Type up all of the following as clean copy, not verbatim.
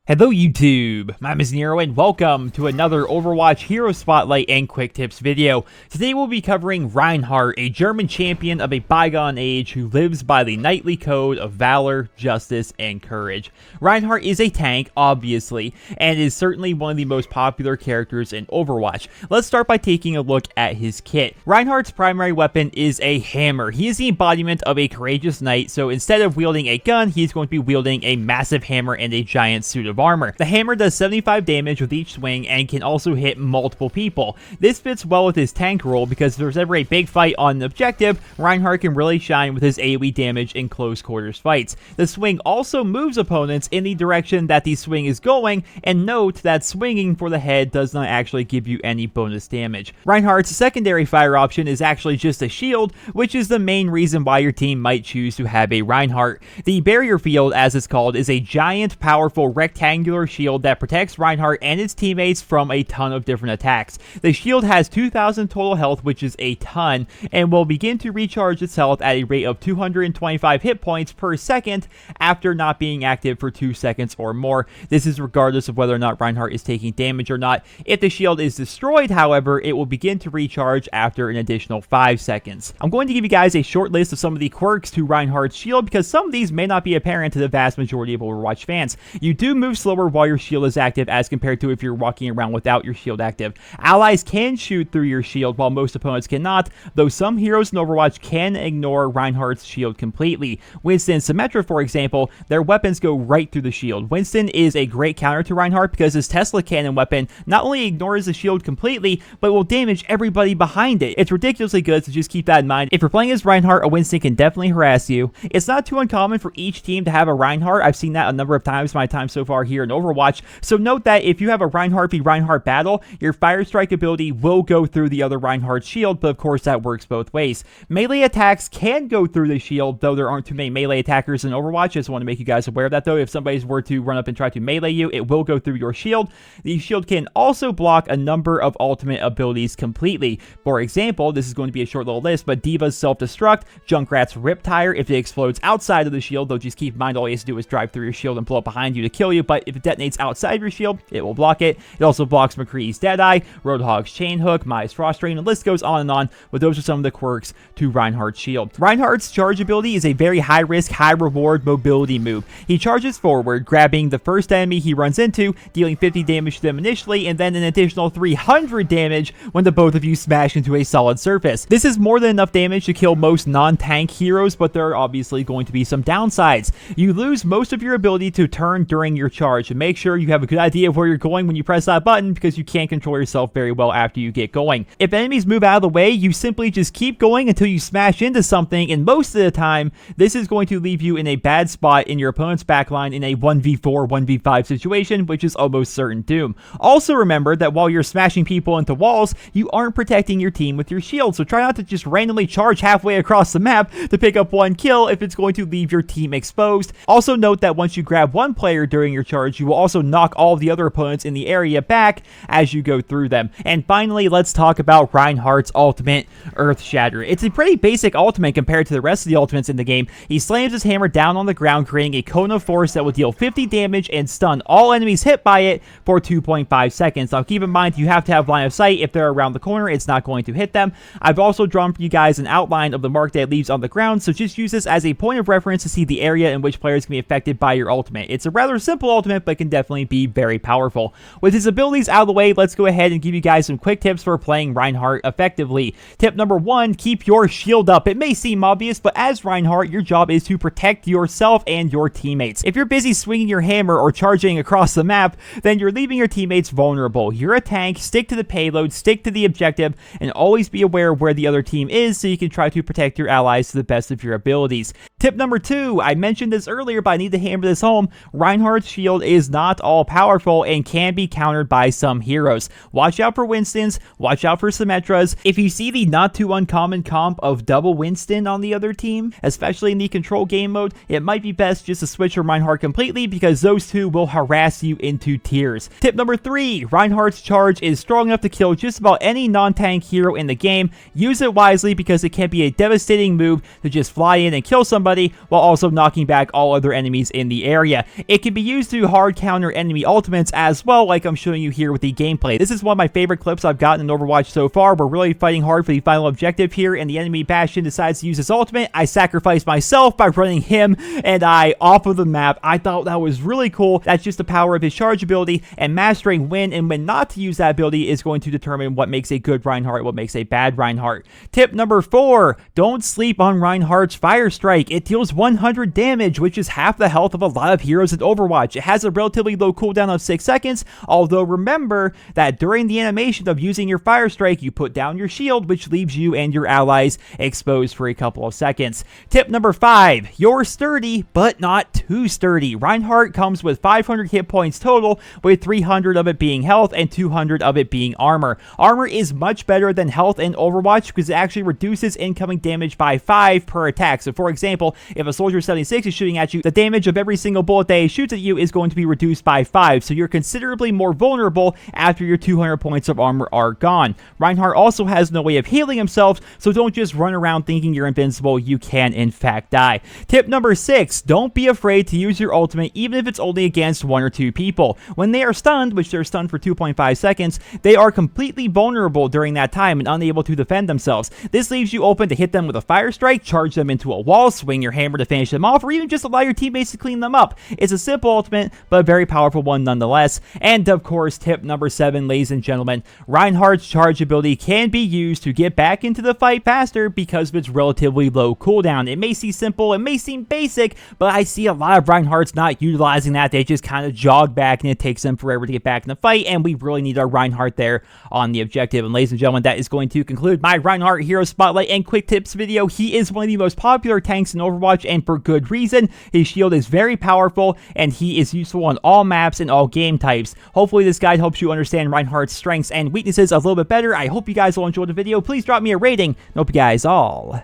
Hello YouTube, my name is Nero and welcome to another Overwatch Hero Spotlight and Quick Tips video. Today we'll be covering Reinhardt, a German champion of a bygone age who lives by the knightly code of valor, justice, and courage. Reinhardt is a tank, obviously, and is certainly one of the most popular characters in Overwatch. Let's start by taking a look at his kit. Reinhardt's primary weapon is a hammer. He is the embodiment of a courageous knight, so instead of wielding a gun, he's going to be wielding a massive hammer and a giant suit of armor. The hammer does 75 damage with each swing and can also hit multiple people. This fits well with his tank role because if there's ever a big fight on an objective, Reinhardt can really shine with his AoE damage in close quarters fights. The swing also moves opponents in the direction that the swing is going, and note that swinging for the head does not actually give you any bonus damage. Reinhardt's secondary fire option is actually just a shield, which is the main reason why your team might choose to have a Reinhardt. The barrier field, as it's called, is a giant, powerful rectangular shield that protects Reinhardt and his teammates from a ton of different attacks. The shield has 2,000 total health, which is a ton, and will begin to recharge its health at a rate of 225 hit points per second after not being active for 2 seconds or more. This is regardless of whether or not Reinhardt is taking damage or not. If the shield is destroyed, however, it will begin to recharge after an additional 5 seconds. I'm going to give you guys a short list of some of the quirks to Reinhardt's shield because some of these may not be apparent to the vast majority of Overwatch fans. You do move slower while your shield is active as compared to if you're walking around without your shield active. Allies can shoot through your shield while most opponents cannot, though some heroes in Overwatch can ignore Reinhardt's shield completely. Winston and Symmetra, for example, their weapons go right through the shield. Winston is a great counter to Reinhardt because his Tesla cannon weapon not only ignores the shield completely, but will damage everybody behind it. It's ridiculously good, so just keep that in mind. If you're playing as Reinhardt, a Winston can definitely harass you. It's not too uncommon for each team to have a Reinhardt. I've seen that a number of times in my time so far here in Overwatch, so note that if you have a Reinhardt v Reinhardt battle, your Fire Strike ability will go through the other Reinhardt's shield, but of course that works both ways. Melee attacks can go through the shield, though there aren't too many melee attackers in Overwatch. Just want to make you guys aware of that though. If somebody were to run up and try to melee you, it will go through your shield. The shield can also block a number of ultimate abilities completely. For example, this is going to be a short little list, but D.Va's Self-Destruct, Junkrat's Riptire, if it explodes outside of the shield, though just keep in mind all you have to do is drive through your shield and blow up behind you to kill you, but if it detonates outside your shield, it will block it. It also blocks McCree's Deadeye, Roadhog's Chain Hook, Mai's Frost Rain, and the list goes on and on, but those are some of the quirks to Reinhardt's shield. Reinhardt's charge ability is a very high risk, high reward mobility move. He charges forward, grabbing the first enemy he runs into, dealing 50 damage to them initially, and then an additional 300 damage when the both of you smash into a solid surface. This is more than enough damage to kill most non-tank heroes, but there are obviously going to be some downsides. You lose most of your ability to turn during your charge, and make sure you have a good idea of where you're going when you press that button because you can't control yourself very well after you get going. If enemies move out of the way, you simply just keep going until you smash into something, and most of the time, this is going to leave you in a bad spot in your opponent's backline in a 1v4, 1v5 situation, which is almost certain doom. Also remember that while you're smashing people into walls, you aren't protecting your team with your shield, so try not to just randomly charge halfway across the map to pick up one kill if it's going to leave your team exposed. Also note that once you grab one player during your charge, you will also knock all of the other opponents in the area back as you go through them. And finally, let's talk about Reinhardt's ultimate, Earthshatter. It's a pretty basic ultimate compared to the rest of the ultimates in the game. He slams his hammer down on the ground, creating a cone of force that will deal 50 damage and stun all enemies hit by it for 2.5 seconds. Now keep in mind, you have to have line of sight. If they're around the corner, it's not going to hit them. I've also drawn for you guys an outline of the mark that it leaves on the ground, so just use this as a point of reference to see the area in which players can be affected by your ultimate. It's a rather simple ultimate, but can definitely be very powerful. With his abilities out of the way, let's go ahead and give you guys some quick tips for playing Reinhardt effectively. Tip number 1, keep your shield up. It may seem obvious, but as Reinhardt, your job is to protect yourself and your teammates. If you're busy swinging your hammer or charging across the map, then you're leaving your teammates vulnerable. You're a tank, stick to the payload, stick to the objective, and always be aware of where the other team is so you can try to protect your allies to the best of your abilities. Tip number 2, I mentioned this earlier, but I need to hammer this home. Reinhardt's shield is not all powerful and can be countered by some heroes. Watch out for Winstons, watch out for Symmetras. If you see the not too uncommon comp of double Winston on the other team, especially in the control game mode, it might be best just to switch from Reinhardt completely because those two will harass you into tears. Tip number 3, Reinhardt's charge is strong enough to kill just about any non-tank hero in the game. Use it wisely because it can be a devastating move to just fly in and kill somebody while also knocking back all other enemies in the area. It can be used to hard counter enemy ultimates as well, like I'm showing you here with the gameplay. This is one of my favorite clips I've gotten in Overwatch so far. We're really fighting hard for the final objective here, and the enemy Bastion decides to use his ultimate. I sacrifice myself by running him and I off of the map. I thought that was really cool. That's just the power of his charge ability, and mastering when and when not to use that ability is going to determine what makes a good Reinhardt, what makes a bad Reinhardt. Tip number 4, don't sleep on Reinhardt's Fire Strike. It deals 100 damage, which is half the health of a lot of heroes in Overwatch. It has a relatively low cooldown of 6 seconds, although remember that during the animation of using your Fire Strike, you put down your shield, which leaves you and your allies exposed for a couple of seconds. Tip number 5, you're sturdy, but not too sturdy. Reinhardt comes with 500 hit points total, with 300 of it being health and 200 of it being armor. Armor is much better than health in Overwatch because it actually reduces incoming damage by 5 per attack. So for example, if a soldier 76 is shooting at you, the damage of every single bullet they shoots at you is going to be reduced by 5, so you're considerably more vulnerable after your 200 points of armor are gone. Reinhardt also has no way of healing himself, so don't just run around thinking you're invincible. You can in fact die. Tip number 6, don't be afraid to use your ultimate even if it's only against 1 or 2 people. When they are stunned, which they're stunned for 2.5 seconds, they are completely vulnerable during that time and unable to defend themselves. This leaves you open to hit them with a Fire Strike, charge them into a wall, swing your hammer to finish them off, or even just allow your teammates to clean them up. It's a simple ultimate, but a very powerful one nonetheless. And of course, tip number 7, ladies and gentlemen, Reinhardt's charge ability can be used to get back into the fight faster because of its relatively low cooldown. It may seem simple, it may seem basic, but I see a lot of Reinhardts not utilizing that. They just kind of jog back and it takes them forever to get back in the fight, and we really need our Reinhardt there on the objective. And ladies and gentlemen, that is going to conclude my Reinhardt Hero Spotlight and Quick Tips video. He is one of the most popular tanks in Overwatch, and for good reason. His shield is very powerful, and he is useful on all maps and all game types. Hopefully this guide helps you understand Reinhardt's strengths and weaknesses a little bit better. I hope you guys will enjoy the video. Please drop me a rating. I hope you guys all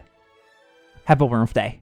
have a wonderful day.